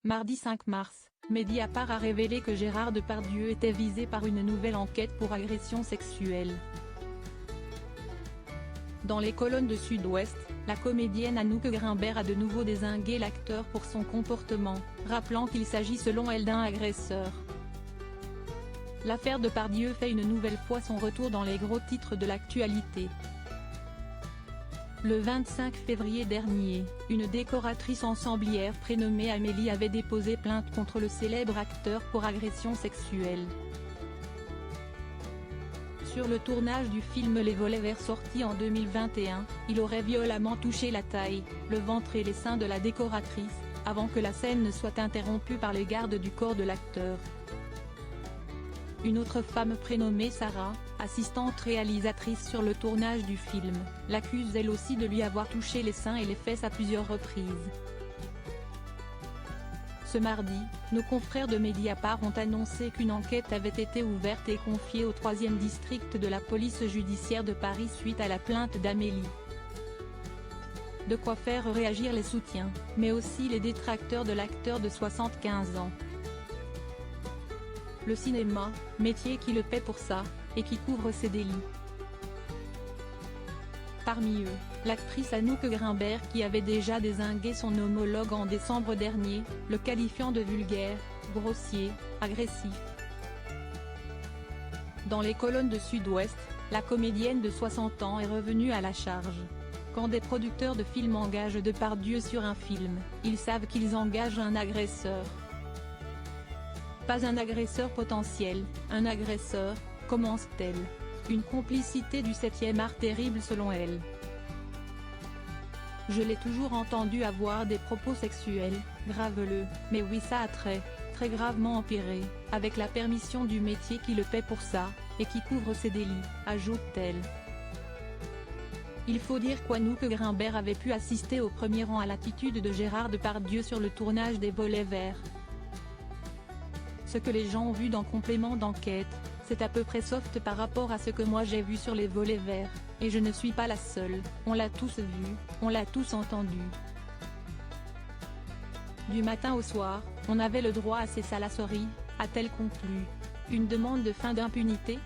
Mardi 5 mars, Mediapart a révélé que Gérard Depardieu était visé par une nouvelle enquête pour agression sexuelle. Dans les colonnes de Sud-Ouest, la comédienne Anouk Grimbert a de nouveau dézingué l'acteur pour son comportement, rappelant qu'il s'agit selon elle d'un agresseur. L'affaire Depardieu fait une nouvelle fois son retour dans les gros titres de l'actualité. Le 25 février dernier, une décoratrice ensemblière prénommée Amélie avait déposé plainte contre le célèbre acteur pour agression sexuelle. Sur le tournage du film Les Volets Verts sorti en 2021, il aurait violemment touché la taille, le ventre et les seins de la décoratrice, avant que la scène ne soit interrompue par les gardes du corps de l'acteur. Une autre femme prénommée Sarah, assistante réalisatrice sur le tournage du film, l'accuse elle aussi de lui avoir touché les seins et les fesses à plusieurs reprises. Ce mardi, nos confrères de Mediapart ont annoncé qu'une enquête avait été ouverte et confiée au 3e district de la police judiciaire de Paris suite à la plainte d'Amélie. De quoi faire réagir les soutiens, mais aussi les détracteurs de l'acteur de 75 ans. Le cinéma, métier qui le paie pour ça, et qui couvre ses délits. Parmi eux, l'actrice Anouk Grimbert qui avait déjà dézingué son homologue en décembre dernier, le qualifiant de vulgaire, grossier, agressif. Dans les colonnes de Sud-Ouest, la comédienne de 60 ans est revenue à la charge. Quand des producteurs de films engagent Depardieu sur un film, ils savent qu'ils engagent un agresseur. Pas un agresseur potentiel, un agresseur, commence-t-elle. Une complicité du 7e art terrible selon elle. Je l'ai toujours entendu avoir des propos sexuels, grave-le, mais oui ça a très gravement empiré, avec la permission du métier qui le paie pour ça, et qui couvre ses délits, ajoute-t-elle. Il faut dire qu'Anouk Grimbert avait pu assister au premier rang à l'attitude de Gérard Depardieu sur le tournage des Volets Verts. Ce que les gens ont vu dans Complément d'enquête, c'est à peu près soft par rapport à ce que moi j'ai vu sur les Volets Verts, et je ne suis pas la seule, on l'a tous vu, on l'a tous entendu. Du matin au soir, on avait le droit à ces salaceries, a-t-elle conclu. Une demande de fin d'impunité ?